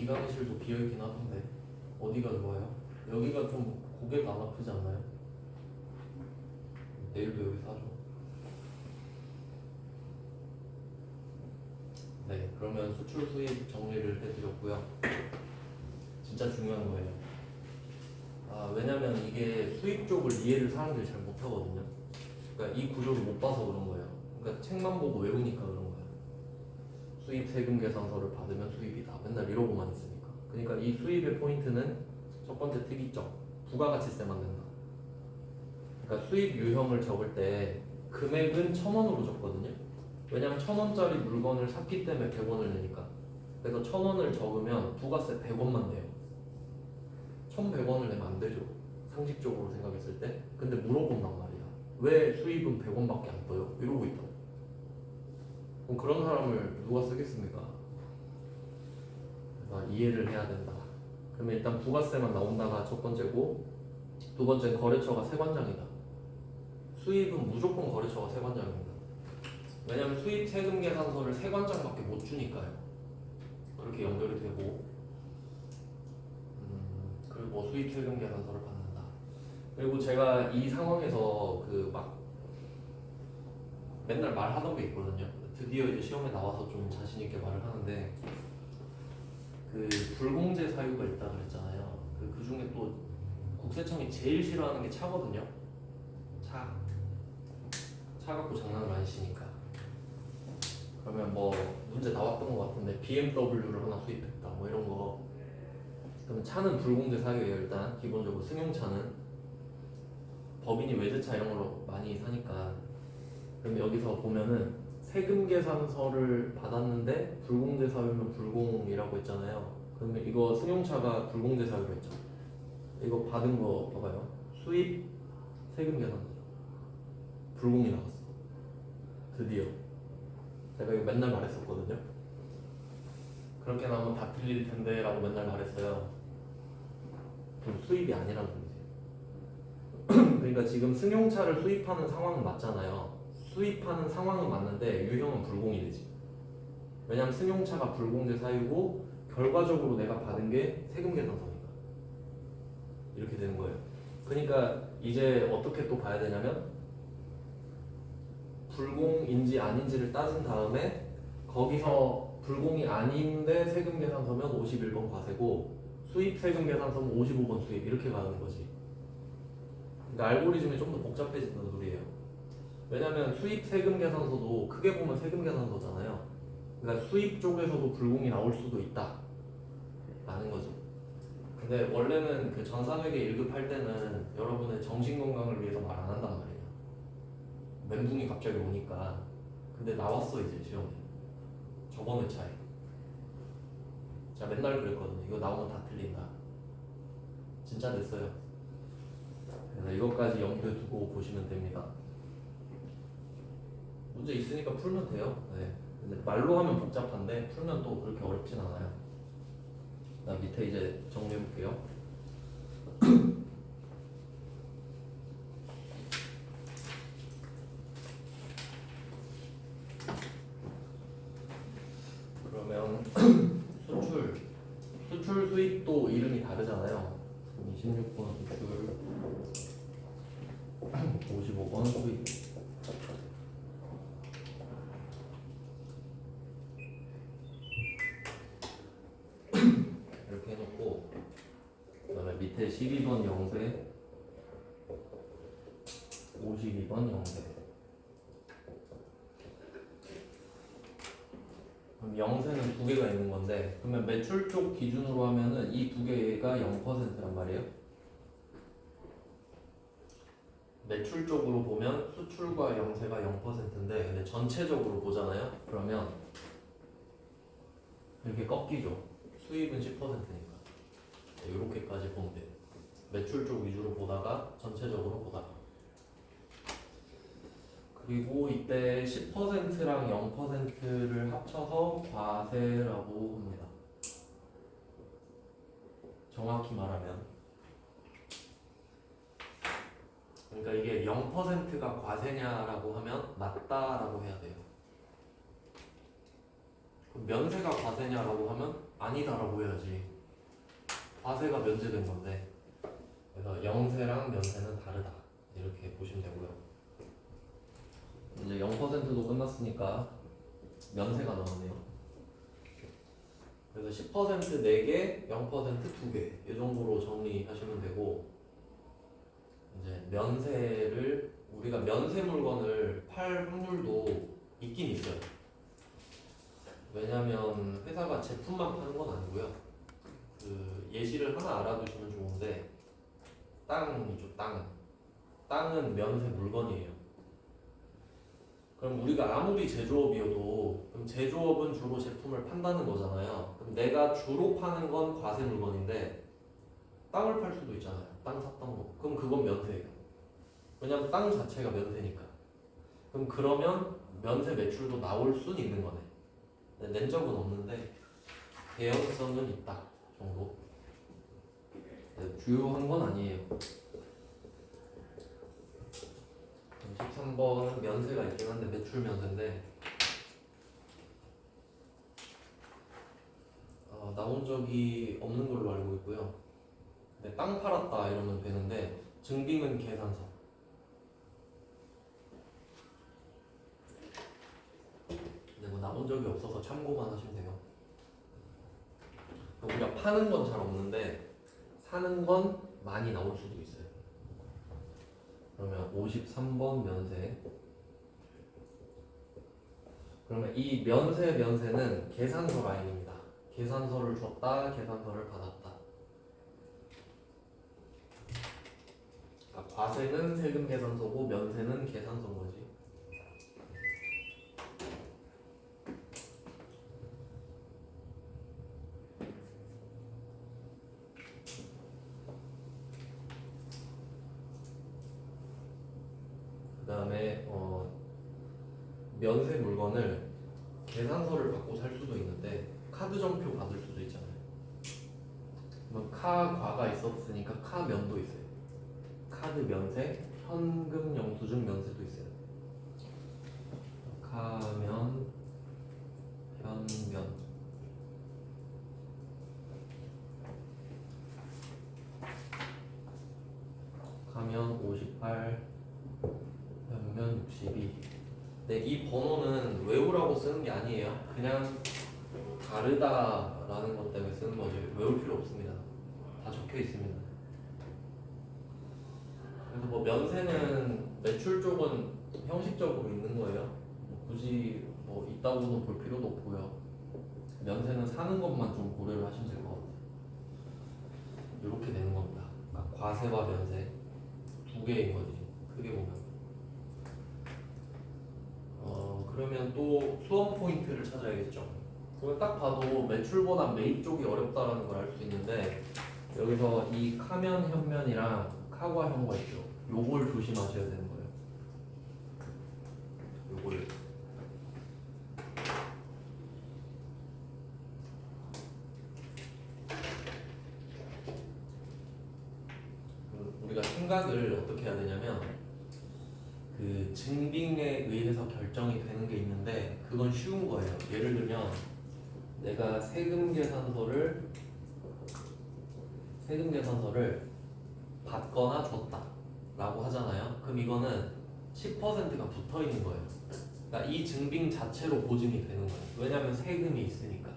기강실도 비어있긴 하던데 어디가 좋아요? 여기가 좀 고개가 안 아프지 않나요? 내일도 여기서 하죠. 네, 그러면 수출 수입 정리를 해드렸고요. 진짜 중요한 거예요. 왜냐면 이게 수입 쪽을 이해를 사람들이 잘 못하거든요. 그러니까 이 구조를 못 봐서 그런 거예요. 그러니까 책만 보고 외우니까 그런 거예요. 수입 세금 계산서를 받으면 수입이다. 맨날 이러고만 있으니까. 그러니까 이 수입의 포인트는 첫 번째 특이점, 부가가치세만 낸다. 그러니까 수입 유형을 적을 때 금액은 1,000원으로 적거든요. 왜냐면 1,000원짜리 물건을 샀기 때문에 100원을 내니까. 그래서 1,000원을 적으면 부가세 100원만 내요. 1,100원을 내면 안 되죠. 상식적으로 생각했을 때. 근데 물어본단 말이야. 왜 수입은 100원밖에 안 떠요? 이러고 있다고. 그럼 그런 사람을 누가 쓰겠습니까? 이해를 해야 된다. 그러면 일단 부가세만 나온다가 첫 번째고, 두 번째는 거래처가 세관장이다. 수입은 무조건 거래처가 세관장입니다. 왜냐면 수입 세금 계산서를 세관장밖에 못 주니까요. 그렇게 연결이 되고, 그리고 뭐 수입 세금 계산서를 받는다. 그리고 제가 이 상황에서 맨날 말하던 게 있거든요. 드디어 이제 시험에 나와서 좀 자신 있게 말을 하는데, 그 불공제 사유가 있다 그랬잖아요. 그 중에 또 국세청이 제일 싫어하는 게 차거든요. 차 갖고 장난을 많이 치니까. 그러면 뭐 문제 나왔던 것 같은데 BMW를 하나 수입했다 뭐 이런 거. 그러면 차는 불공제 사유예요. 일단 기본적으로 승용차는 법인이 외제차 이런 걸로 많이 사니까. 그럼 여기서 보면은 세금 계산서를 받았는데 불공제 사유는 불공이라고 했잖아요. 그러면 이거 승용차가 불공제 사유로 했죠. 이거 받은 거 봐봐요. 수입 세금 계산서 불공이 나왔어. 드디어. 제가 이거 맨날 말했었거든요. 그렇게 나오면 다 틀릴 텐데 라고 맨날 말했어요. 그럼 수입이 아니라는 거지. 그러니까 지금 승용차를 수입하는 상황은 맞잖아요. 수입하는 상황은 맞는데 유형은 불공이 되지. 왜냐면 승용차가 불공제 사유고 결과적으로 내가 받은 게 세금 계산서니까. 이렇게 되는 거예요. 그러니까 이제 어떻게 또 봐야 되냐면 불공인지 아닌지를 따진 다음에 거기서 불공이 아닌데 세금 계산서면 51번 과세고 수입 세금 계산서면 55번 수입 이렇게 가는 거지. 그러니까 알고리즘이 좀 더 복잡해진다는 소리예요. 왜냐면 수입 세금 계산서도 크게 보면 세금 계산서잖아요. 그러니까 수입 쪽에서도 불공이 나올 수도 있다 라는 거죠. 근데 원래는 그 전산회계 1급 할 때는 여러분의 정신건강을 위해서 말 안 한단 말이에요. 멘붕이 갑자기 오니까. 근데 나왔어 이제 시험에. 저번 회차에. 제가 맨날 그랬거든요. 이거 나오면 다 틀린다. 진짜 됐어요. 그래서 이것까지 염두에 두고 보시면 됩니다. 문제 있으니까 풀면 돼요. 네. 근데 말로 하면 복잡한데 풀면 또 그렇게 어렵진 않아요. 나 밑에 이제 정리해 볼게요. 그러면 수출 수입도 이름이 다르잖아요. 26번 수출 55번 수입. 이렇게 해놓고 그 다음에 밑에 12번 영세 52번 영세. 그럼 영세는 두 개가 있는 건데 그러면 매출 쪽 기준으로 하면은 이 두 개가 0%란 말이에요. 매출 쪽으로 보면 수출과 영세가 0%인데 근데 전체적으로 보잖아요. 그러면 이렇게 꺾이죠. 수입은 10%니까 이렇게까지 보면 돼요. 매출 쪽 위주로 보다가 전체적으로 보다가. 그리고 이때 10%랑 0%를 합쳐서 과세라고 합니다. 정확히 말하면 그러니까 이게 0%가 과세냐라고 하면 맞다라고 해야 돼요. 면세가 과세냐라고 하면 아니다라고 해야지. 과세가 면제된 건데. 그래서 영세랑 면세는 다르다. 이렇게 보시면 되고요. 이제 0%도 끝났으니까 면세가 나왔네요. 그래서 10% 4개, 0% 2개 이 정도로 정리하시면 되고, 이제 면세를 우리가 면세 물건을 팔 확률도 있긴 있어요. 왜냐면 회사가 제품만 파는 건 아니고요. 그 예시를 하나 알아두시면 좋은데, 땅이죠. 땅은 면세 물건이에요. 그럼 우리가 아무리 제조업이어도, 그럼 제조업은 주로 제품을 판다는 거잖아요. 그럼 내가 주로 파는 건 과세 물건인데 땅을 팔 수도 있잖아요. 땅 샀던 거. 그럼 그건 면세예요. 왜냐면 땅 자체가 면세니까. 그러면 면세 매출도 나올 순 있는 거네. 낸 적은 없는데 개연성은 있다 정도. 주요한 건 아니에요. 13번은 면세가 있긴 한데 매출 면세인데 나온 적이 없는 걸로 알고 있고요. 근데 땅 팔았다 이러면 되는데 증빙은 계산서. 근데 뭐 나온 적이 없어서 참고만 하시면 돼요. 우리가 파는 건 잘 없는데 사는 건 많이 나올 수도 있어요. 그러면 53번 면세. 그러면 이 면세는 계산서 라인입니다. 계산서를 줬다, 계산서를 받았다. 그러니까 과세는 세금 계산서고 면세는 계산서인 거지. 그 다음에 면세 물건을 계산서를 받고 살 수도 있는데 카드 전표 받을 수도 있잖아요. 그러면 카과가 있었으니까 카면도 있어요. 카드 면세, 현금 영수증 면세도 있어요. 카면, 현면. 카면 58, 현면 62. 네, 이 번호는 외우라고 쓰는 게 아니에요. 그냥 다르다라는 것 때문에 쓰는 거죠. 외울 필요 없습니다. 다 적혀 있습니다. 그래서 뭐 면세는 매출 쪽은 형식적으로 있는 거예요. 굳이 뭐 있다고는 볼 필요도 없고요. 면세는 사는 것만 좀 고려를 하시면 될 것 같아요. 이렇게 되는 겁니다. 그러니까 과세와 면세 두 개인 거지. 크게 보면. 그러면 또 수험 포인트를 찾아야겠죠. 그걸 딱 봐도 매출보다 매입 쪽이 어렵다라는 걸 알 수 있는데, 여기서 이 카면 현면이랑 카과 현과 있죠. 요걸 조심하셔야 되는 거예요. 요걸. 우리가 생각을 어떻게 해야 되냐면, 그 증빙에 의해서 결정이 되는 게 있는데 그건 쉬운 거예요. 예를 들면 내가 세금 계산서를 받거나 줬다 라고 하잖아요. 그럼 이거는 10%가 붙어 있는 거예요. 그러니까 이 증빙 자체로 보증이 되는 거예요. 왜냐하면 세금이 있으니까.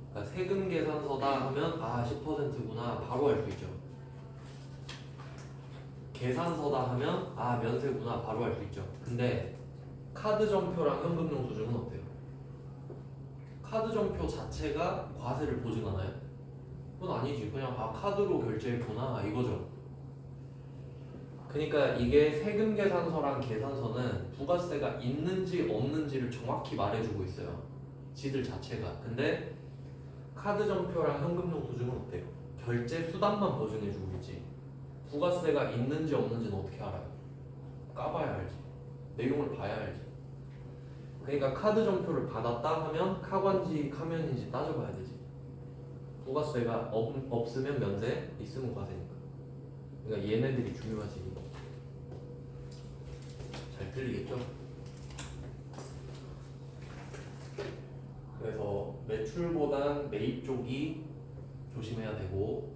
그러니까 세금 계산서다 하면 10%구나 바로 알 수 있죠. 계산서다 하면 면세구나 바로 알 수 있죠. 근데 카드 전표랑 현금 영수증은 어때요? 카드 전표 자체가 과세를 보증하나요? 그건 아니지. 그냥 카드로 결제했구나 이거죠. 그러니까 이게 세금 계산서랑 계산서는 부가세가 있는지 없는지를 정확히 말해주고 있어요. 지들 자체가. 근데 카드 전표랑 현금 영수증은 어때요? 결제 수단만 보증해주고 있지. 부가세가 있는지 없는지는 어떻게 알아요? 까봐야 알지. 내용을 봐야 알지. 그러니까 카드 전표를 받았다 하면 카관지 카면인지 따져봐야 되지. 부가세가 없으면 면세, 있으면 과세니까. 그러니까 얘네들이 중요하지. 잘 들리겠죠? 매출보단 매입 쪽이 조심해야 되고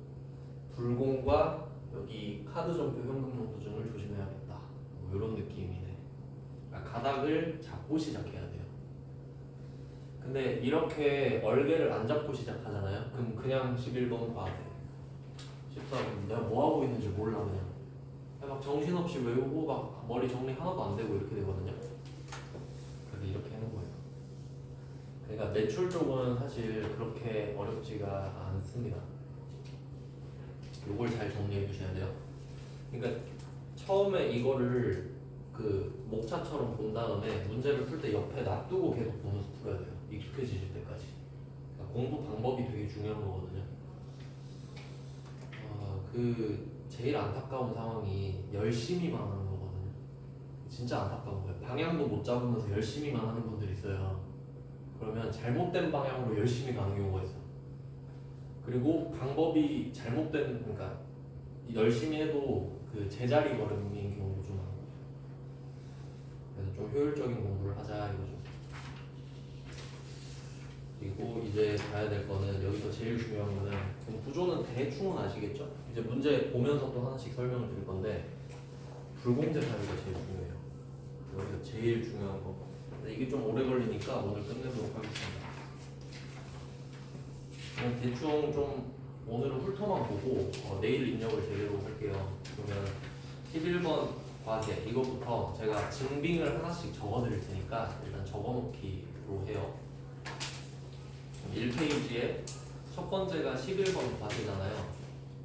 불공과 여기 카드 전표 현금용 보증을 조심해야겠다. 뭐 이런 느낌이네. 그러니까 가닥을 잡고 시작해야 돼요. 근데 이렇게 얼개를 안 잡고 시작하잖아요. 그럼 그냥 11번 과세. 14번 내가 뭐 하고 있는지 몰라 그냥. 막 정신없이 외우고 막 머리 정리 하나도 안 되고 이렇게 되거든요. 그래서 이렇게 하는 거예요. 그러니까 매출 쪽은 사실 그렇게 어렵지가 않습니다. 요걸 잘 정리해 주셔야 돼요. 그러니까 처음에 이거를 그 목차처럼 본 다음에 문제를 풀 때 옆에 놔두고 계속 보면서 풀어야 돼요. 익숙해지실 때까지. 그러니까 공부 방법이 되게 중요한 거거든요. 그 제일 안타까운 상황이 열심히만 하는 거거든요. 진짜 안타까운 거예요. 방향도 못 잡으면서 열심히만 하는 분들이 있어요. 그러면 잘못된 방향으로 열심히 가는 경우가 있어요. 그리고 방법이 잘못된, 그러니까 열심히 해도 그 제자리 걸음인 경우도 좀 많고. 그래서 좀 효율적인 공부를 하자 이거죠. 그리고 이제 봐야 될 거는 여기서 제일 중요한 거는 구조는 대충은 아시겠죠? 이제 문제 보면서 또 하나씩 설명을 드릴 건데 불공제 사유가 제일 중요해요. 여기서 제일 중요한 거. 근데 이게 좀 오래 걸리니까 오늘 끝내도록 하겠습니다. 그냥 대충 좀 오늘은 훑어만 보고 내일 입력을 제대로 할게요. 그러면 11번 과제 이것부터 제가 증빙을 하나씩 적어드릴 테니까 일단 적어놓기로 해요. 1페이지에 첫 번째가 11번 과제잖아요.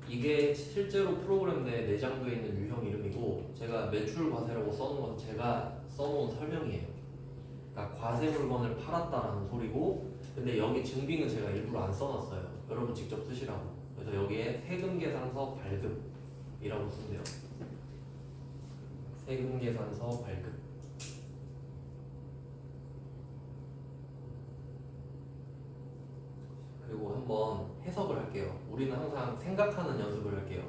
이게 실제로 프로그램 내에 내장되어 있는 유형 이름이고 제가 매출 과세라고 써놓은 건 제가 써놓은 설명이에요. 그러니까 과세 물건을 팔았다라는 소리고 근데 여기 증빙은 제가 일부러 안 써놨어요. 여러분 직접 쓰시라고. 그래서 여기에 세금계산서 발급이라고 쓰면 돼요. 세금계산서 발급. 그리고 한번 해석을 할게요. 우리는 항상 생각하는 연습을 할게요.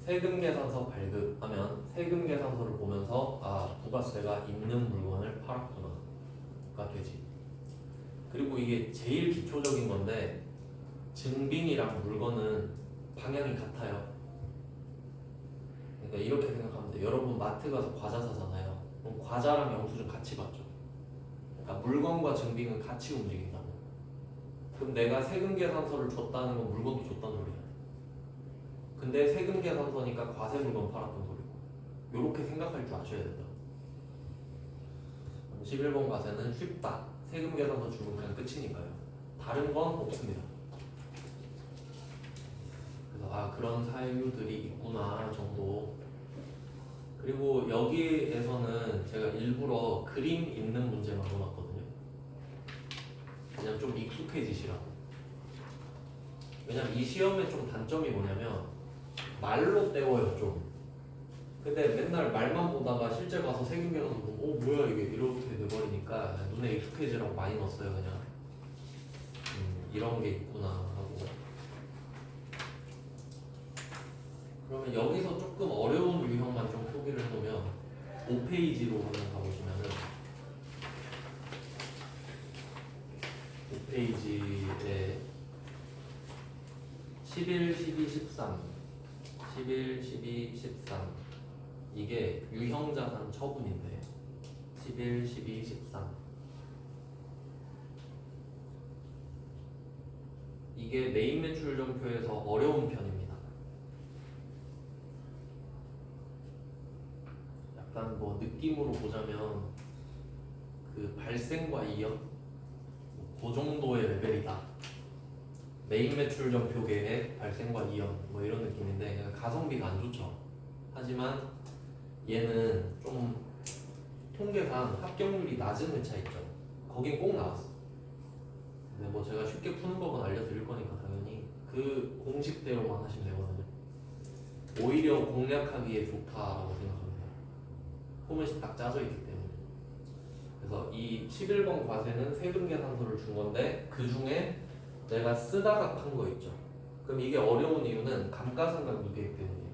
세금계산서 발급하면 세금계산서를 보면서 아 부가세가 있는 물건을 팔았구나가 되지. 그리고 이게 제일 기초적인 건데 증빙이랑 물건은 방향이 같아요. 그러니까 이렇게 생각하면 돼요. 여러분 마트 가서 과자 사잖아요. 그럼 과자랑 영수증 같이 받죠. 그러니까 물건과 증빙은 같이 움직인다고. 그럼 내가 세금계산서를 줬다는 건 물건도 줬다는 소리야. 근데 세금계산서니까 과세 물건 팔았던 소리고. 요렇게 생각할 줄 아셔야 된다. 11번 과세는 쉽다. 세금계산서 주면 그냥 끝이니까요. 다른 건 없습니다. 그래서 아 그런 사유들이 있구나 정도. 그리고 여기에서는 제가 일부러 그림 있는 문제만 넣어놨거든요. 그냥 좀 익숙해지시라고. 왜냐면 이 시험의 좀 단점이 뭐냐면 말로 때워요 좀. 근데 맨날 말만 보다가 실제 가서 세금계산서 보면 뭐야 이게 이렇게 돼버리니까 눈에 익숙해지라고 많이 넣었어요 그냥. 이런 게 있구나 하고. 그러면 여기서 조금 어려운 유형만 좀 소개를 해놓으면 5페이지로 한번 가보시면은 5페이지에 11, 12, 13 11, 12, 13 이게 유형자산 처분인데 11, 12, 13 이게 메인 매출 점표에서 어려운 편입니다. 약간 뭐 느낌으로 보자면 그 발생과 이연 그 정도의 레벨이다. 메인 매출 점표계의 발생과 이연 뭐 이런 느낌인데 가성비가 안 좋죠. 하지만 얘는 좀 통계상 합격률이 낮은 회차 있죠. 거긴 꼭 나왔어. 근데 뭐 제가 쉽게 푸는 법은 알려드릴 거니까 당연히 그 공식대로만 하시면 되거든요. 오히려 공략하기에 좋다라고 생각합니다. 포맷이 딱 짜져 있기 때문에. 그래서 이 11번 과세는 세금계산서를 준 건데 그 중에 내가 쓰다가 판 거 있죠. 그럼 이게 어려운 이유는 감가상각 미대이기 때문이에요.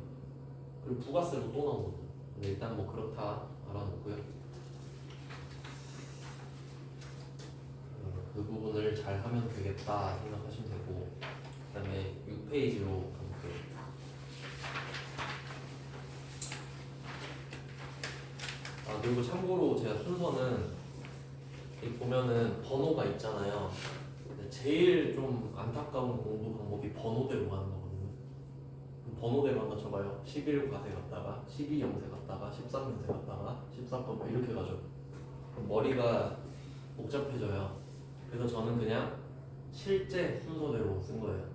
그리고 부가세로 또 나오거든요. 근데 일단 뭐 그렇다 알아놓고요. 그 부분을 잘 하면 되겠다 생각하시면 되고, 그 다음에 6페이지로 가볼게요. 그리고 참고로 제가 순서는 이 보면은 번호가 있잖아요. 근데 제일 좀 안타까운 공부 방법이 번호대로 가는 거거든요. 번호대로 한다 쳐봐요. 11과세 갔다가 12영세 갔다가 13영세 갔다가 14번 이렇게 가죠. 그럼 머리가 복잡해져요. 그래서 저는 그냥 실제 순서대로 쓴 거예요.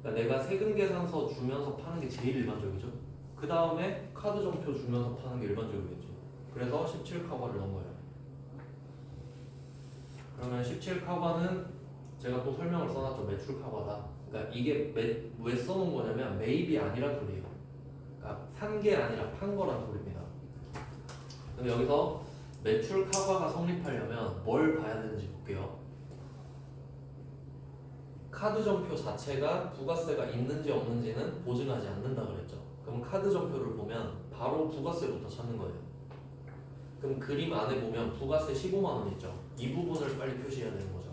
그러니까 내가 세금 계산서 주면서 파는 게 제일 일반적이죠. 그 다음에 카드 점표 주면서 파는 게 일반적이겠죠. 그래서 17카바를 넣은 거예요. 그러면 17카바는 제가 또 설명을 써놨죠. 매출 카바다. 그러니까 이게 왜 써놓은 거냐면 매입이 아니란 소리예요. 그러니까 산 게 아니라 판 거란 소리입니다. 그럼 여기서 매출 카바가 성립하려면 뭘 봐야 되는지 볼게요. 카드 점표 자체가 부가세가 있는지 없는지는 보증하지 않는다 그랬죠. 그럼 카드 점표를 보면 바로 부가세부터 찾는 거예요. 그럼 그림 안에 보면 부가세 15만 원 있죠. 이 부분을 빨리 표시해야 되는 거죠.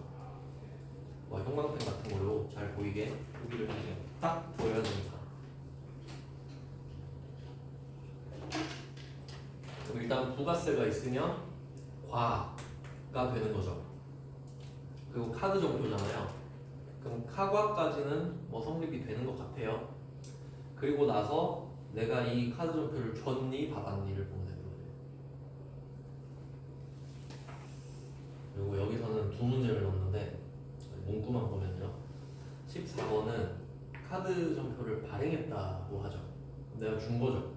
형광펜 같은 걸로 잘 보이게 여기를 이렇게 딱 보여야 되니까. 그럼 일단 부가세가 있으면 과가 되는 거죠. 그리고 카드 점표잖아요. 그럼 카과까지는 뭐 성립이 되는 것 같아요. 그리고 나서 내가 이 카드 점표를 줬니 받았니를 보면 되는 거예요. 그리고 여기서는 두 문제를 넣었는데 문구만 보면요. 14번은 카드 점표를 발행했다고 하죠. 내가 준 거죠.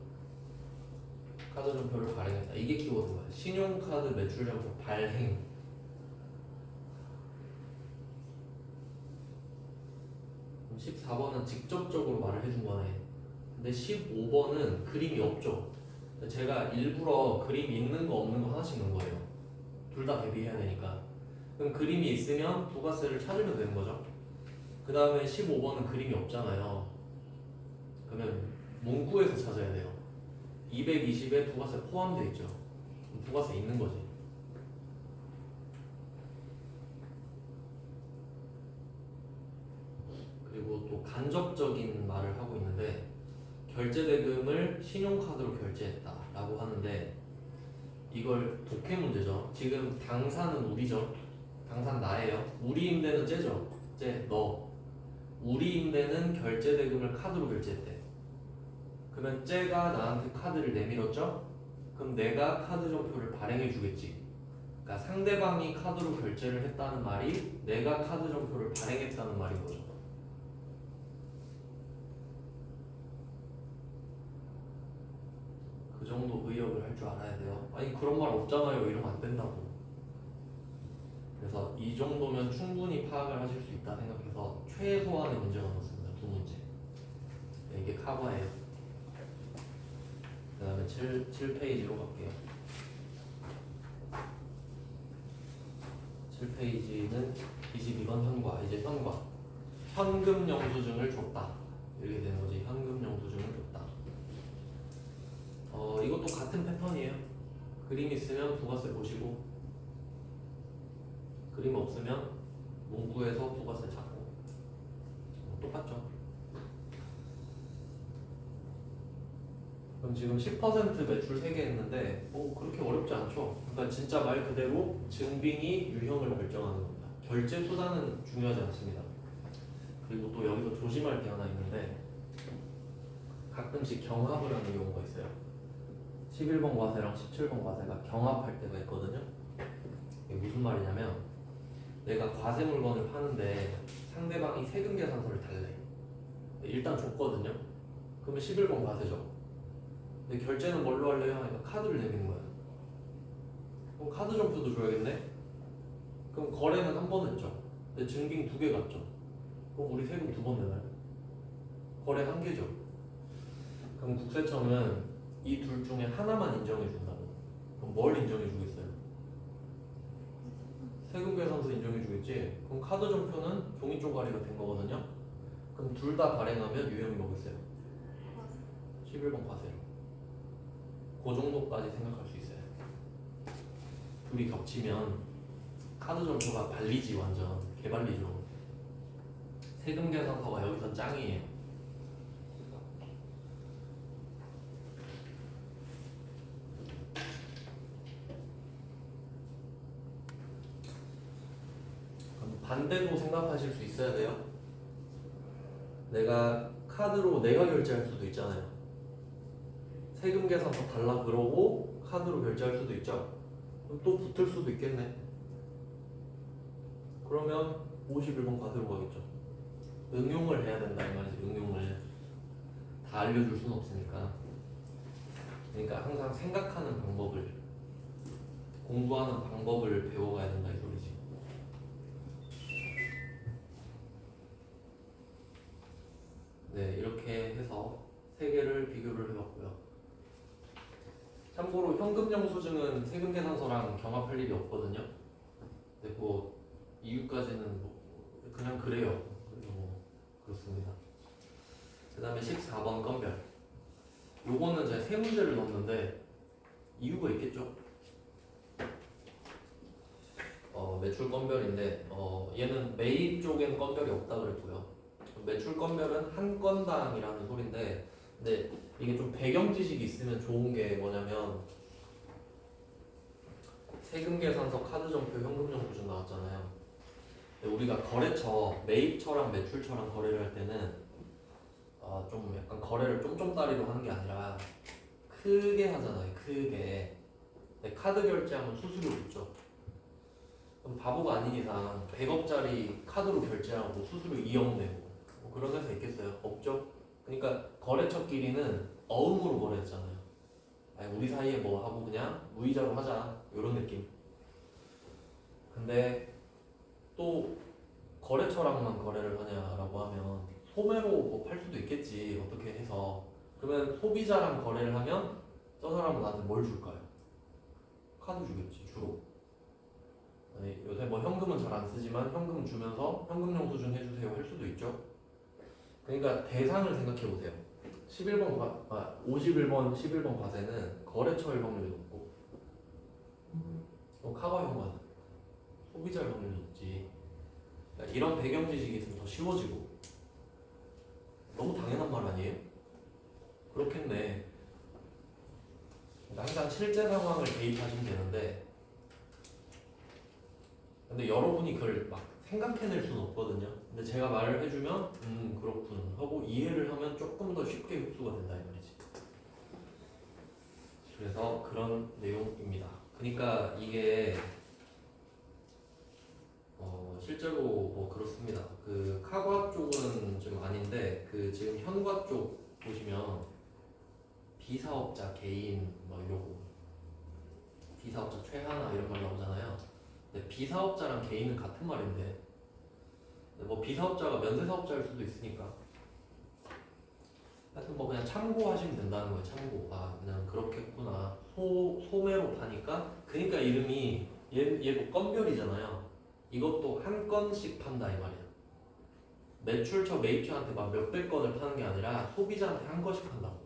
카드 점표를 발행했다. 이게 키워드가 신용카드 매출 점표 발행. 14번은 직접적으로 말을 해준 거네. 근데 15번은 그림이 없죠. 제가 일부러 그림이 있는 거 없는 거 하나씩 넣은 거예요. 둘 다 대비해야 되니까. 그럼 그림이 있으면 부가세를 찾으면 되는 거죠. 그 다음에 15번은 그림이 없잖아요. 그러면 문구에서 찾아야 돼요. 220에 부가세 포함되어 있죠. 그럼 부가세 있는 거지. 그리고 또 간접적인 말을 하고 있는데 결제대금을 신용카드로 결제했다라고 하는데 이걸 독해 문제죠. 지금 당사는 우리죠. 당사는 나예요. 우리 임대는 쟤죠. 쟤, 너. 우리 임대는 결제대금을 카드로 결제했대. 그러면 쟤가 나한테 카드를 내밀었죠? 그럼 내가 카드 점표를 발행해 주겠지. 그러니까 상대방이 카드로 결제를 했다는 말이 내가 카드 점표를 발행했다는 말인 거죠. 그 정도 의역을 할 줄 알아야 돼요. 아니 그런 말 없잖아요. 이러면 안 된다고. 그래서 이 정도면 충분히 파악을 하실 수 있다 생각해서 최소한의 문제가 넣었습니다. 두 문제. 네, 이게 카바예요. 그 다음에 7페이지로 갈게요. 7페이지는 22번 현과. 이제 현과. 현금 영수증을 줬다. 이렇게 되는 거지. 현금 영수증을 줬다. 이것도 같은 패턴이에요. 그림 있으면 부가세 보시고, 그림 없으면 문구에서 부가세 찾고. 똑같죠. 그럼 지금 10% 매출 3개 했는데 그렇게 어렵지 않죠. 그러니까 진짜 말 그대로 증빙이 유형을 결정하는 겁니다. 결제 수단은 중요하지 않습니다. 그리고 또 여기서 조심할 게 하나 있는데 가끔씩 경합을 하는 경우가 있어요. 11번 과세랑 17번 과세가 경합할 때가 있거든요. 이게 무슨 말이냐면 내가 과세 물건을 파는데 상대방이 세금 계산서를 달래. 일단 줬거든요. 그러면 11번 과세죠. 근데 결제는 뭘로 할래요? 하니까 카드를 내미는 거야. 그럼 카드 점표도 줘야겠네? 그럼 거래는 한 번 했죠. 근데 증빙 2개 갔죠. 그럼 우리 세금 2번 내나요? 거래 1개죠. 그럼 국세청은 이 둘 중에 하나만 인정해 준다고. 그럼 뭘 인정해 주겠어요? 세금 계산서 인정해 주겠지? 그럼 카드 점표는 종이 쪼가리가 된 거거든요? 그럼 둘 다 발행하면 유형이 뭐겠어요? 11번 과세로. 그 정도까지 생각할 수 있어요. 둘이 겹치면 카드 점수가 발리지 완전 개발리죠. 세금 계산서가 여기서 짱이에요. 반대도 생각하실 수 있어야 돼요. 내가 카드로 내가 결제할 수도 있잖아요. 세금 계산서 달라 그러고 카드로 결제할 수도 있죠. 또 붙을 수도 있겠네. 그러면 51번 카드로 가겠죠. 응용을 해야 된다 이 말이지. 응용을 다 알려줄 수는 없으니까. 그러니까 항상 생각하는 방법을, 공부하는 방법을 배워가야 된다 이 소리지. 네, 이렇게 해서 세 개를 비교를 해봤고요. 참고로 현금 영수증은 세금 계산서랑 경합할 일이 없거든요. 근데 뭐 이유까지는 뭐 그냥 그래요. 뭐 그렇습니다. 그 다음에 14번 건별. 요거는 제가 세 문제를 넣었는데 이유가 있겠죠. 매출 건별인데 얘는 매입 쪽엔 건별이 없다 그랬고요. 매출 건별은 한 건당이라는 소리인데, 근데 이게 좀 배경 지식이 있으면 좋은 게 뭐냐면, 세금 계산서, 카드 점표, 현금 영수증 나왔잖아요. 근데 우리가 거래처, 매입처랑 매출처랑 거래를 할 때는 좀 약간 거래를 쫌쫌따리로 하는 게 아니라 크게 하잖아요. 크게. 근데 카드 결제하면 수수료 붙죠. 그럼 바보가 아닌 이상 100억짜리 카드로 결제하고 수수료 2억 내고 뭐 그런 회사 있겠어요? 없죠? 그러니까 거래처끼리는 어음으로 거래했잖아요. 아니, 우리 사이에 뭐 하고 그냥 무이자로 하자 이런 느낌. 근데 또 거래처랑만 거래를 하냐라고 하면 소매로 뭐 팔 수도 있겠지, 어떻게 해서. 그러면 소비자랑 거래를 하면 저 사람은 나한테 뭘 줄까요? 카드 주겠지 주로. 아니, 요새 뭐 현금은 잘 안 쓰지만 현금 주면서 현금 영수증 해주세요 할 수도 있죠. 그러니까 대상을 생각해 보세요. 51번 11번 과세는 거래처일 확률이 높고, 카과 현관 소비자일 확률이 높지. 그러니까 이런 배경 지식이 있으면 더 쉬워지고. 너무 당연한 말 아니에요? 그렇겠네. 그러니까 항상 실제 상황을 대입하시면 되는데, 근데 여러분이 그걸 막 생각해낼 수는 없거든요. 근데 제가 말을 해주면 그렇군 하고 이해를 하면 조금 더 쉽게 흡수가 된다 이 말이지. 그래서 그런 내용입니다. 그러니까 이게 실제로 뭐 그렇습니다. 그 카과 쪽은 좀 아닌데 그 지금 현과 쪽 보시면 비사업자 개인 뭐 이러고 비사업자 최하나 이런 말 나오잖아요. 근데 비사업자랑 개인은 같은 말인데, 뭐 비사업자가 면세사업자일 수도 있으니까 하여튼 뭐 그냥 참고하시면 된다는 거예요. 참고. 그냥 그렇겠구나. 소매로 파니까. 그러니까 이름이 얘도 건별이잖아요. 이것도 한 건씩 판다 이 말이야. 매출처 매입처한테 막 몇백 건을 파는 게 아니라 소비자한테 한 건씩 판다고.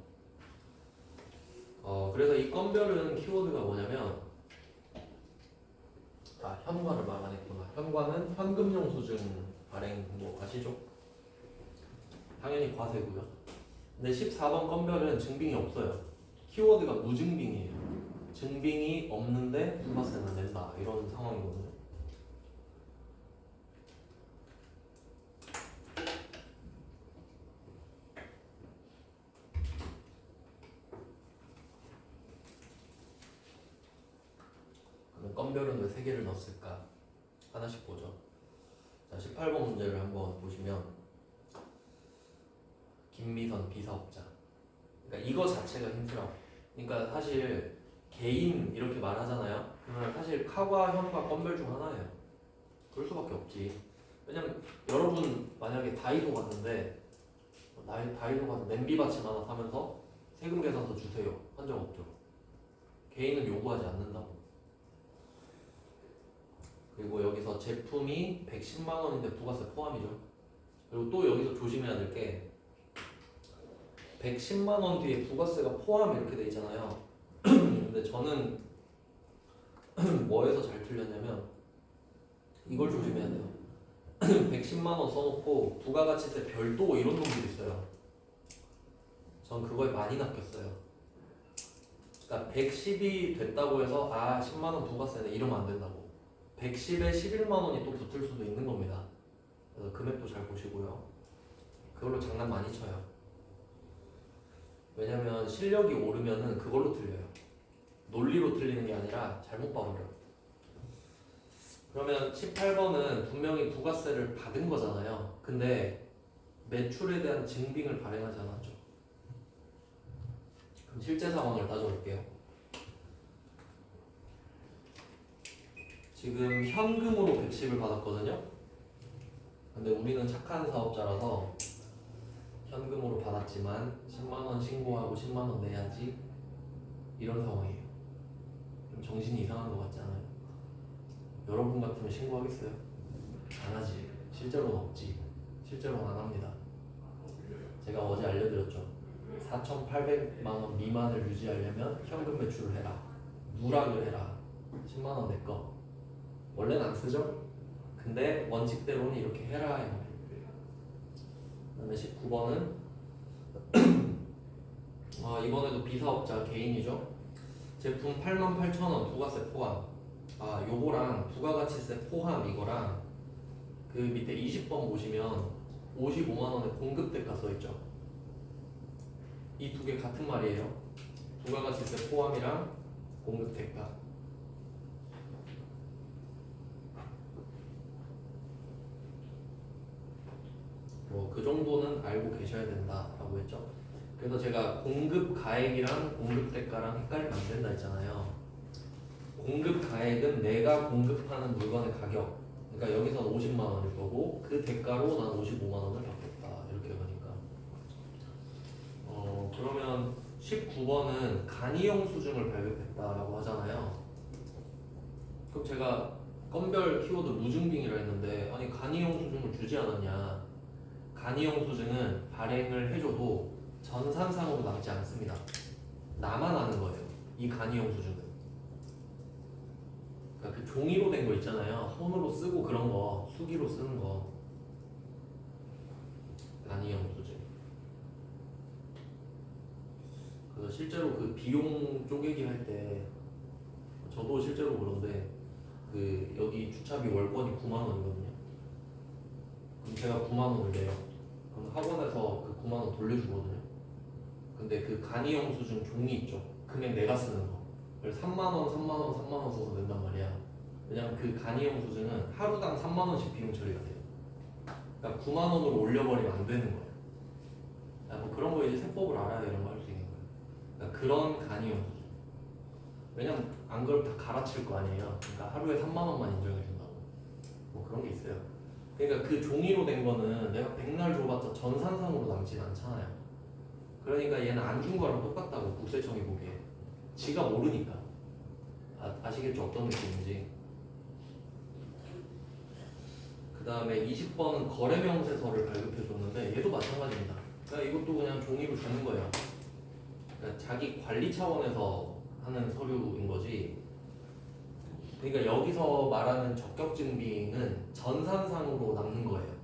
그래서 이 건별은 키워드가 뭐냐면, 현관을 말 안 했구나. 현관은 현금 영수증 발행 뭐 아시죠? 당연히 과세고요. 근데 14번 건별은 증빙이 없어요. 키워드가 무증빙이에요. 증빙이 없는데 부가세는 낸다 이런 상황이거든요. 그럼 건별은 왜 3개를 넣었을까? 하나씩 보죠. 자, 18번 문제를 한번 보시면, 김미선 비사업자. 그러니까 이거 자체가 힌트라고. 그러니까 사실 개인 이렇게 말하잖아요. 그러면 사실 카과 현과 건별 중 하나예요. 그럴 수밖에 없지. 왜냐면 여러분 만약에 다이소 갔는데 다이소 가서 냄비 받침 하나 사면서 세금 계산서 주세요 한 적 없죠. 개인은 요구하지 않는다고. 그리고 여기서 제품이 110만 원인데 부가세 포함이죠. 그리고 또 여기서 조심해야 될 게 110만 원 뒤에 부가세가 포함 이렇게 돼 있잖아요. 근데 저는 뭐에서 잘 틀렸냐면 이걸 조심해야 돼요. 110만 원 써놓고 부가가치세 별도 이런 놈들이 있어요. 전 그거에 많이 낚였어요. 그러니까 110이 됐다고 해서 10만 원 부가세네 이러면 안 된다고. 110에 11만 원이 또 붙을 수도 있는 겁니다. 그래서 금액도 잘 보시고요. 그걸로 장난 많이 쳐요. 왜냐면 실력이 오르면은 그걸로 틀려요. 논리로 틀리는 게 아니라 잘못 봐버려요. 그러면 18번은 분명히 부가세를 받은 거잖아요. 근데 매출에 대한 증빙을 발행하지 않았죠. 그럼 실제 상황을 따져볼게요. 지금 현금으로 110을 받았거든요. 근데 우리는 착한 사업자라서 현금으로 받았지만 10만원 신고하고 10만원 내야지 이런 상황이에요. 좀 정신이 이상한 것 같지 않아요? 여러분 같으면 신고하겠어요? 안 하지. 실제로는 없지. 실제로는 안 합니다. 제가 어제 알려드렸죠. 4,800만원 미만을 유지하려면 현금 매출을 해라. 누락을 해라. 10만원 내 거. 원래는 안 쓰죠? 근데 원칙대로는 이렇게 해라. 그 다음에 19번은 이번에도 비사업자 개인이죠. 제품 88,000원 부가세 포함. 요거랑 부가가치세 포함 이거랑 그 밑에 20번 보시면 55만원의 공급대가 써있죠. 이 두 개 같은 말이에요. 부가가치세 포함이랑 공급대가. 그 정도는 알고 계셔야 된다라고 했죠. 그래서 제가 공급 가액이랑 공급 대가랑 헷갈리면 안 된다 했잖아요. 공급 가액은 내가 공급하는 물건의 가격. 그러니까 여기서는 50만 원일 거고 그 대가로 난 55만 원을 받겠다. 이렇게 보니까. 그러면 19번은 간이용 수증을 발급했다라고 하잖아요. 그럼 제가 건별 키워드 무증빙이라 했는데 아니 간이용 수증을 주지 않았냐. 간이용 수증은 발행을 해줘도 전산상으로 남지 않습니다. 나만 아는 거예요. 이 간이용 수증은. 그러니까 그 종이로 된 거 있잖아요. 손으로 쓰고 그런 거, 수기로 쓰는 거. 간이용 수증. 그래서 실제로 그 비용 쪼개기 할 때 저도 실제로 그런데 그 여기 주차비 월권이 9만 원이거든요. 그럼 제가 9만 원을 내요. 그럼 학원에서 그 9만 원 돌려주거든요. 근데 그 간이용 수증 종이 있죠. 금액 내가 쓰는 거. 그래서 3만 원, 3만 원, 3만 원 써서 낸단 말이야. 왜냐면 그 간이용 수증은 하루당 3만 원씩 비용 처리가 돼요. 그러니까 9만 원으로 올려버리면 안 되는 거예요. 뭐 그런 거 이제 세법을 알아야 이런 거 할 수 있는 거예요. 그러니까 그런 간이용 수증. 왜냐면 안 그러면 다 갈아칠 거 아니에요. 그러니까 하루에 3만 원만 인정해 준다고. 뭐 그런 게 있어요. 그러니까 그 종이로 된 거는 내가 백날 줘봤자 전산상으로 남진 않잖아요. 그러니까 얘는 안 준 거랑 똑같다고 국세청이 보기에. 지가 모르니까. 아시겠죠? 어떤 느낌인지. 그 다음에 20번은 거래명세서를 발급해줬는데 얘도 마찬가지입니다. 그러니까 이것도 그냥 종이로 주는 거예요. 그러니까 자기 관리 차원에서 하는 서류인 거지. 그러니까 여기서 말하는 적격증빙은 전산상으로 남는 거예요.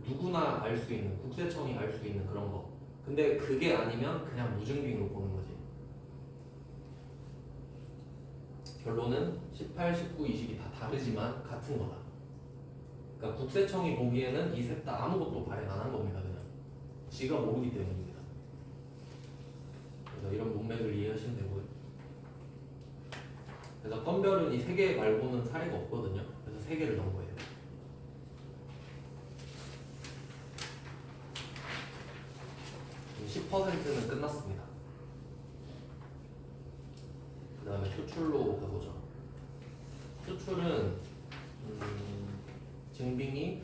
누구나 알 수 있는, 국세청이 알 수 있는 그런 거. 근데 그게 아니면 그냥 무증빙으로 보는 거지. 결론은 18, 19, 20이 다 다르지만 같은 거다. 그러니까 국세청이 보기에는 이 셋 다 아무것도 발행 안 한 겁니다. 그냥 지가 모르기 때문입니다. 그래서 이런 문맥을 이해하시면 되고요. 그래서 건별은 이 세 개 말고는 사례가 없거든요. 그래서 세 개를 넣은 거예요. 지금 10%는 끝났습니다. 그 다음에 수출로 가보죠. 수출은 증빙이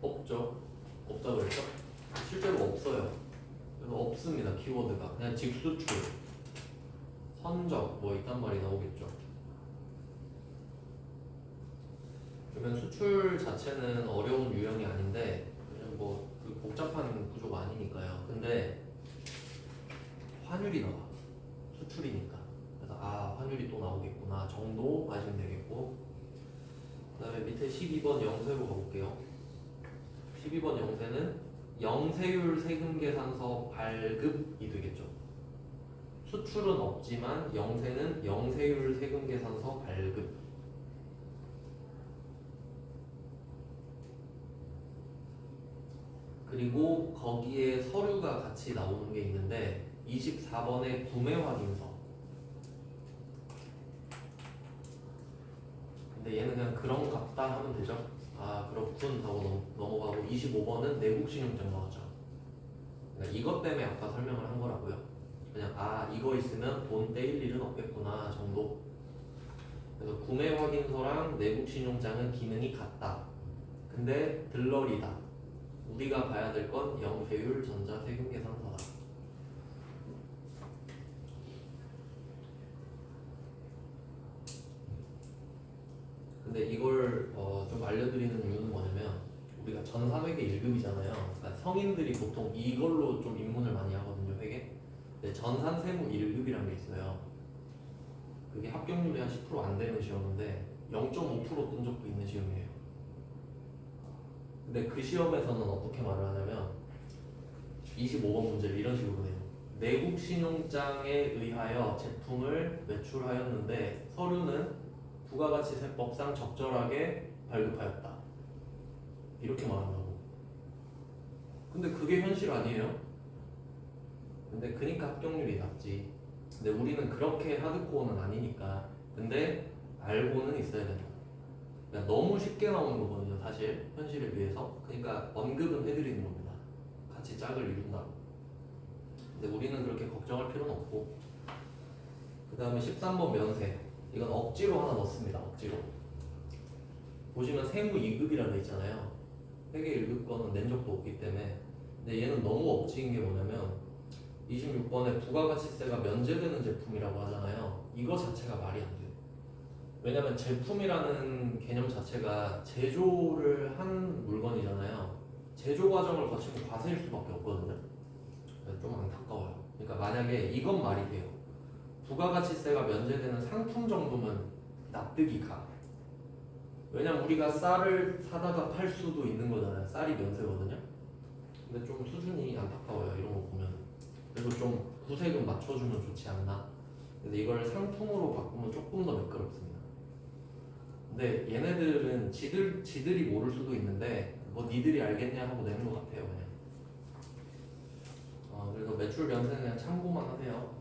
없죠. 없다고 그랬죠? 실제로 없어요. 그래서 없습니다. 키워드가 그냥 직수출, 선적 뭐 이딴 말이 나오겠죠. 그러면 수출 자체는 어려운 유형이 아닌데 그냥 뭐 복잡한 구조가 아니니까요. 근데 환율이 나와. 수출이니까. 그래서 환율이 또 나오겠구나 정도 마시면 되겠고, 그 다음에 밑에 12번 영세로 가볼게요. 12번 영세는 영세율 세금계산서 발급이 되겠죠. 수출은 없지만 영세는 영세율 세금계산서 발급. 그리고 거기에 서류가 같이 나오는 게 있는데 24번의 구매 확인서. 근데 얘는 그냥 그런 같다 하면 되죠. 아 그렇군 하고 넘어가고 25번은 내국 신용장 나왔죠. 그러니까 이것 때문에 아까 설명을 한 거라고요. 그냥 아 이거 있으면 돈 떼일 일은 없겠구나 정도. 그래서 구매 확인서랑 내국 신용장은 기능이 같다. 근데 들러리다. 우리가 봐야 될 건 영세율 전자세금 계산서다. 근데 이걸 좀 알려드리는 이유는 뭐냐면 우리가 전3회계 1급이잖아요. 그러니까 성인들이 보통 이걸로 좀 입문을 많이 하거든요, 회계. 근데 전산세무 1급이라는 게 있어요. 그게 합격률이 한 10% 안 되는 시험인데 0.5% 뜬 적도 있는 시험이에요. 근데 그 시험에서는 어떻게 말을 하냐면 25번 문제를 이런 식으로 해요. 내국 신용장에 의하여 제품을 매출하였는데 서류는 부가가치세법상 적절하게 발급하였다. 이렇게 말한다고. 근데 그게 현실 아니에요? 근데 그니까 합격률이 낮지. 근데 우리는 그렇게 하드코어는 아니니까. 근데 알고는 있어야 된다. 그러니까 너무 쉽게 나오는 거거든요, 사실 현실에 비해서. 그러니까 언급은 해드리는 겁니다. 같이 짝을 이룬다. 근데 우리는 그렇게 걱정할 필요는 없고. 그 다음에 13번 면세. 이건 억지로 하나 넣습니다. 억지로. 보시면 세무 2급이라고 있잖아요. 회계 1급 거는 낸 적도 없기 때문에. 근데 얘는 너무 억지인 게 뭐냐면 26번에 부가가치세가 면제되는 제품이라고 하잖아요. 이거 자체가 말이 안 돼요. 왜냐면 제품이라는 개념 자체가 제조를 한 물건이잖아요. 제조 과정을 거치면 과세일 수밖에 없거든요. 좀 안타까워요. 그러니까 만약에 이건 말이 돼요. 부가가치세가 면제되는 상품 정도면 납득이 가. 왜냐면 우리가 쌀을 사다가 팔 수도 있는 거잖아요. 쌀이 면세거든요. 근데 좀 수준이 안타까워요. 이런 거 보면. 그래서 좀 구세금 맞춰주면 좋지 않나. 근데 이걸 상품으로 바꾸면 조금 더 매끄럽습니다. 근데 얘네들은 지들이 모를 수도 있는데 뭐 니들이 알겠냐 하고 내는 것 같아요. 그냥. 그래서 매출 면세는 그냥 참고만 하세요.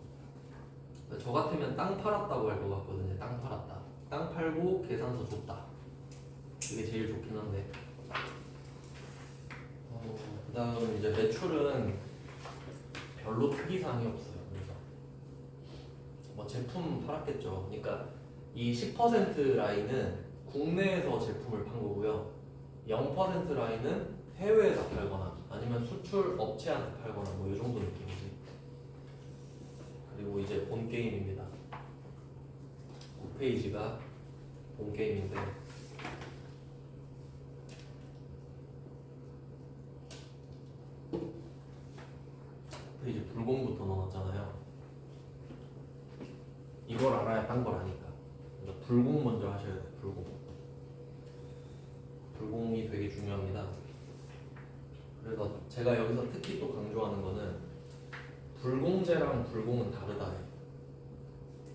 저 같으면 땅 팔았다고 할 것 같거든요. 땅 팔았다. 땅 팔고 계산서 줬다. 그게 제일 좋긴 한데. 그 다음 이제 매출은 별로 특이사항이 없어요. 그래서 뭐 제품 팔았겠죠. 그러니까 이 10% 라인은 국내에서 제품을 판 거고요. 0% 라인은 해외에서 팔거나 아니면 수출 업체한테 팔거나 뭐 이 정도 느낌이지. 그리고 이제 본 게임입니다. 9페이지가 본 게임인데 페이지 불공부터 넣어놨잖아요. 이걸 알아야 딴 걸 아니까. 먼저 불공 먼저 하셔야 돼요. 불공. 불공이 되게 중요합니다. 그래서 제가 여기서 특히 또 강조하는 거는 불공제랑 불공은 다르다.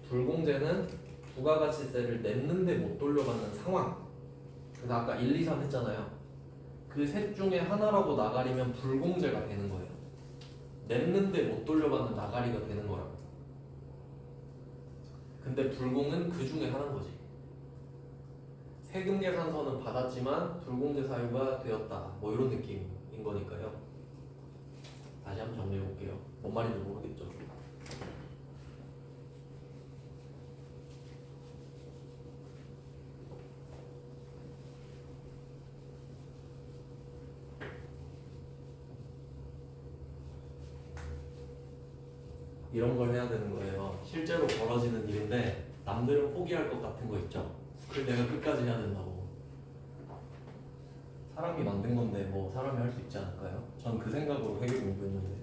불공제는 부가가치세를 냈는데 못 돌려받는 상황. 그래서 아까 1, 2, 3 했잖아요. 그 셋 중에 하나라고 나가리면 불공제가 되는 거예요. 냈는데 못 돌려받는 나가리가 되는 거라고. 근데 불공은 그 중에 하나인 거지. 세금 계산서는 받았지만 불공제 사유가 되었다. 뭐 이런 느낌인 거니까요. 다시 한번 정리해 볼게요. 뭔 말인지 모르겠죠. 이런 걸 해야 되는 거예요. 실제로 벌어지는 일인데 남들은 포기할 것 같은 거 있죠. 그걸 내가 끝까지 해야 된다고. 사람이 만든 건데 뭐 사람이 할 수 있지 않을까요? 전 그 생각으로 회계 공부했는데.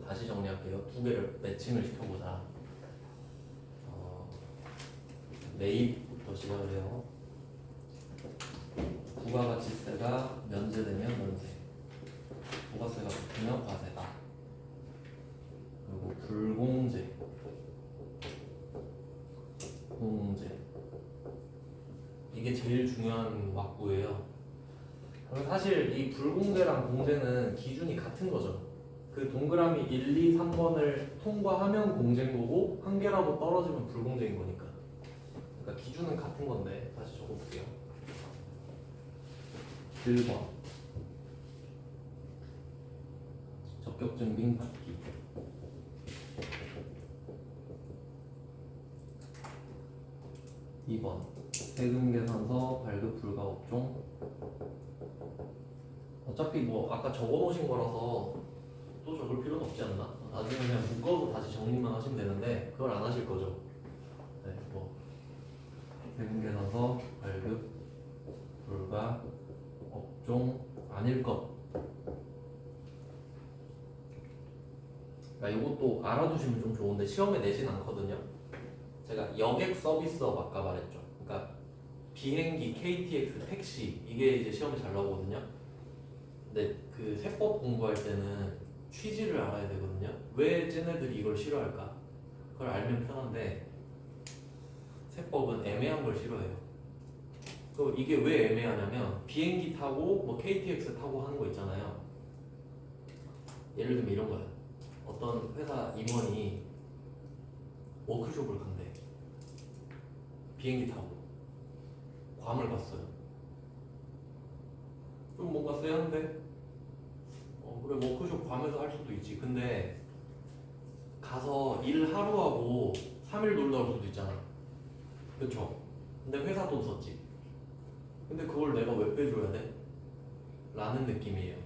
다시 정리할게요. 두 개를 매칭을 시켜보자. 매입부터 시작을 해요. 부가가치세가 면제되면 면세, 부가세가 붙으면 과세다. 그리고 불공제, 공제, 이게 제일 중요한 왁구예요. 그럼 사실 이 불공제랑 공제는 기준이 같은 거죠. 그 동그라미 1, 2, 3번을 통과하면 공제인 거고 한 개라도 떨어지면 불공제인 거니까. 그러니까 기준은 같은 건데 다시 적어볼게요. 1번 적격증빙 받기. 2번 세금계산서 발급 불가 업종. 어차피 뭐 아까 적어놓으신 거라서 또 적을 필요는 없지 않나? 나중에 그냥 묶어서 다시 정리만 하시면 되는데 그걸 안 하실 거죠? 네, 뭐 세금계산서 발급 불가 업종 아닐 것. 그러니까 이것도 알아두시면 좀 좋은데 시험에 내진 않거든요. 제가 여객 서비스업 아까 말했죠. 그러니까 비행기, KTX, 택시 이게 이제 시험에 잘 나오거든요. 근데 그 세법 공부할 때는 취지를 알아야 되거든요. 왜 쟤네들이 이걸 싫어할까? 그걸 알면 편한데 세법은 애매한 걸 싫어해요. 또 이게 왜 애매하냐면 비행기 타고 뭐 KTX 타고 하는 거 있잖아요. 예를 들면 이런 거예요. 어떤 회사 임원이 워크숍을 간대. 비행기 타고 괌을 갔어요. 좀 뭔가 쎄한데? 그래 워크숍 괌에서 할 수도 있지. 근데 가서 일 하루 하고 3일 놀다 올 수도 있잖아. 그쵸? 근데 회사 돈 썼지. 근데 그걸 내가 왜 빼줘야 돼? 라는 느낌이에요.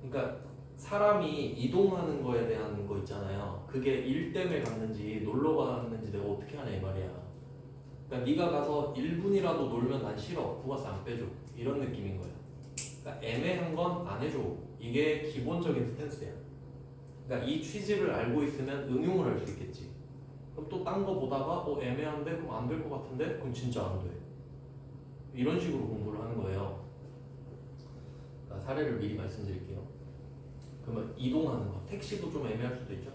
그러니까 사람이 이동하는 거에 대한 거 있잖아요. 그게 일 때문에 갔는지 놀러 갔는지 내가 어떻게 하냐 이 말이야. 그러니까 네가 가서 1분이라도 놀면 난 싫어. 부가세 안 빼줘. 이런 느낌인 거야. 그러니까 애매한 건 안 해줘. 이게 기본적인 스탠스야. 그러니까 이 취지를 알고 있으면 응용을 할 수 있겠지. 그럼 또 딴 거 보다가 애매한데 그럼 안 될 것 같은데 그럼 진짜 안 돼. 이런 식으로 공부를 하는 거예요. 그러니까 사례를 미리 말씀드릴게요. 그러면 이동하는 거, 택시도 좀 애매할 수도 있죠.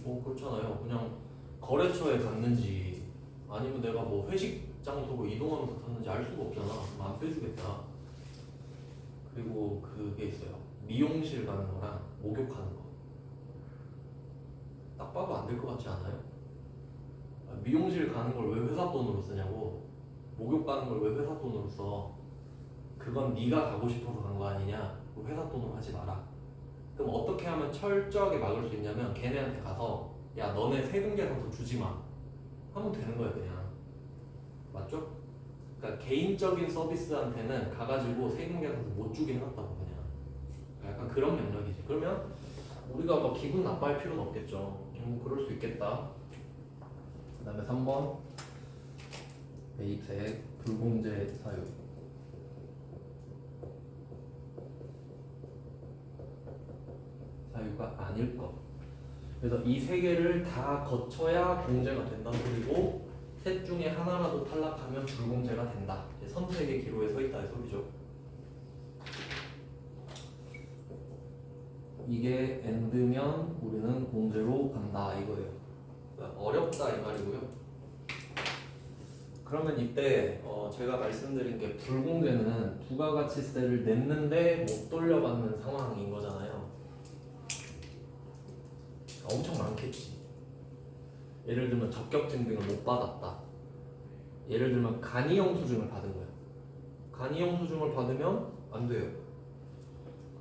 뭐 그렇잖아요. 그냥 거래처에 갔는지 아니면 내가 뭐 회식 장소로 이동하면서 갔는지 알 수가 없잖아. 그럼 안 빼주겠다. 그리고 그게 있어요. 미용실 가는 거랑 목욕하는 거. 딱 봐도 안 될 것 같지 않아요? 미용실 가는 걸 왜 회사 돈으로 쓰냐고. 목욕 가는 걸 왜 회사 돈으로 써. 그건 네가 가고 싶어서 간 거 아니냐. 회사 돈으로 하지 마라. 그럼 어떻게 하면 철저하게 막을 수 있냐면 걔네한테 가서 야 너네 세금 계산서 주지 마 하면 되는 거야 그냥. 맞죠? 그러니까 개인적인 서비스한테는 가가지고 세금 계산서 못 주게 해놨다고 그냥. 약간 그런 맥락이지. 그러면 우리가 뭐 기분 나빠할 필요는 없겠죠. 그럴 수 있겠다. 그 다음에 3번 매입세 불공제 사유. 사유가 아닐 것. 그래서 이 세 개를 다 거쳐야 공제가 된다는 소리고 셋 중에 하나라도 탈락하면 불공제가 된다. 선택의 기로에 서 있다의 소리죠. 이게 엔드면 우리는 공제로 간다 이거예요. 그러니까 어렵다 이 말이고요. 그러면 이때 제가 말씀드린 게 불공제는 부가가치세를 냈는데 못 돌려받는 상황인 거잖아요. 엄청 많겠지. 예를 들면 적격증빙을 못 받았다. 예를 들면 간이영수증을 받은 거야. 간이영수증을 받으면 안 돼요.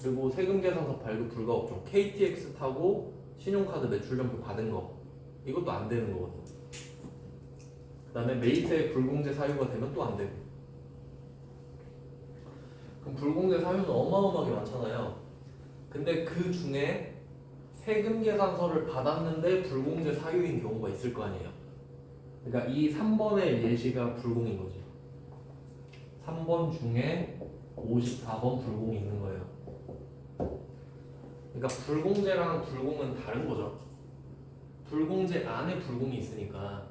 그리고 세금계산서 발급 불가 업종 KTX 타고 신용카드 매출점표 받은 거 이것도 안 되는 거거든. 그 다음에 매입세 불공제 사유가 되면 또 안 되고. 그럼 불공제 사유는 어마어마하게 많잖아요. 근데 그 중에 세금계산서를 받았는데 불공제 사유인 경우가 있을 거 아니에요. 그러니까 이 3번의 예시가 불공인 거지. 3번 중에 54번 불공이 있는 거예요. 그러니까 불공제랑 불공은 다른 거죠. 불공제 안에 불공이 있으니까,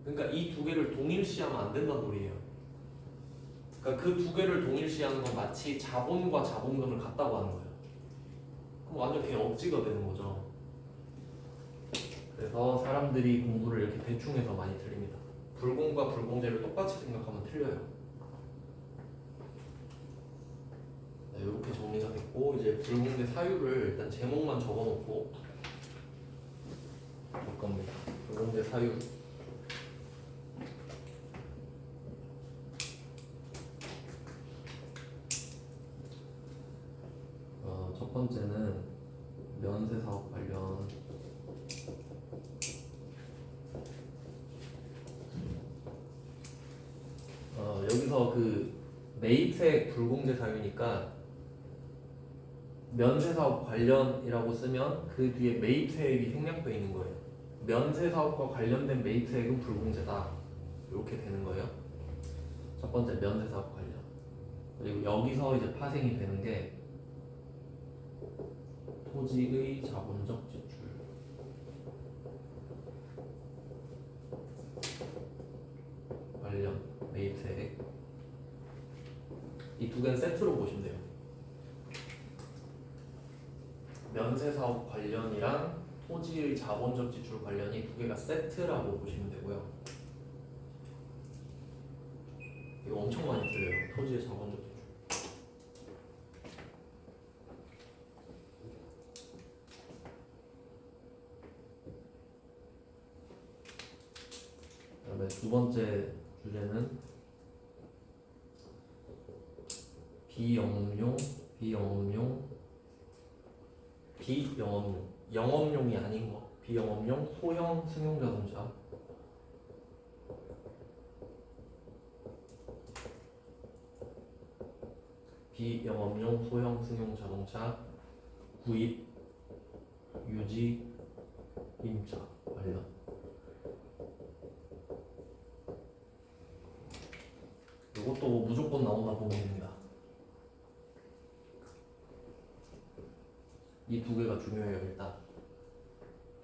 그러니까 이 두 개를 동일시하면 안 된단 소리예요. 그러니까 그 두 개를 동일시하는 건 마치 자본과 자본금을 같다고 하는 거예요. 그럼 완전 그냥 억지가 되는 거죠. 그래서 사람들이 공부를 이렇게 대충 해서 많이 틀립니다. 불공과 불공제를 똑같이 생각하면 틀려요. 네, 이렇게 정리가 됐고, 이제 불공제 사유를 일단 제목만 적어놓고 볼 겁니다. 불공제 사유. 첫 번째는 면세 사업 관련. 여기서 그 매입세액 불공제 사유니까 면세 사업 관련이라고 쓰면 그 뒤에 매입세액이 생략되어 있는 거예요. 면세 사업과 관련된 매입세액은 불공제다. 이렇게 되는 거예요. 첫 번째 면세 사업 관련. 그리고 여기서 이제 파생이 되는 게 토지의 자본적 지출. 관련 매입세액. 이 두 개는 세트로 보시면 돼요. 면세 사업 관련이랑 토지의 자본적 지출 관련이 두 개가 세트라고 보시면 되고요. 이거 엄청 많이 틀려요. 토지의 자본적 지출. 그다음에 두 번째 주제는 비영업용, 영업용이 아닌 거, 비영업용 소형 승용 자동차. 비영업용 소형 승용 자동차 구입, 유지, 임차 관련. 이것도 뭐 무조건 나온다 보면 됩니다. 이 두 개가 중요해요. 일단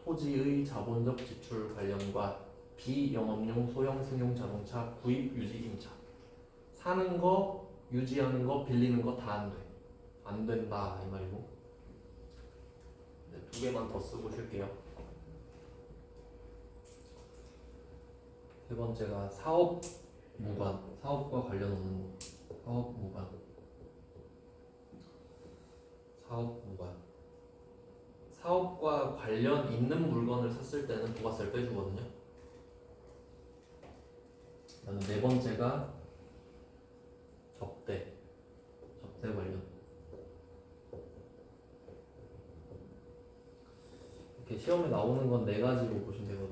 토지의 자본적 지출 관련과 비영업용 소형 승용 자동차 구입, 유지, 임차. 사는 거, 유지하는 거, 빌리는 거 다 안 돼. 안 된다 이 말이고. 네, 두 개만 더 쓰고 쉴게요. 세 번째가 사업 무관. 사업과 관련 없는 거. 사업 무관. 사업 무관. 사업과 관련 있는 물건을 샀을 때는 부가세를 빼주거든요. 그다음 네 번째가 접대. 접대 관련. 이렇게 시험에 나오는 건 네 가지로 보시면 되거든요.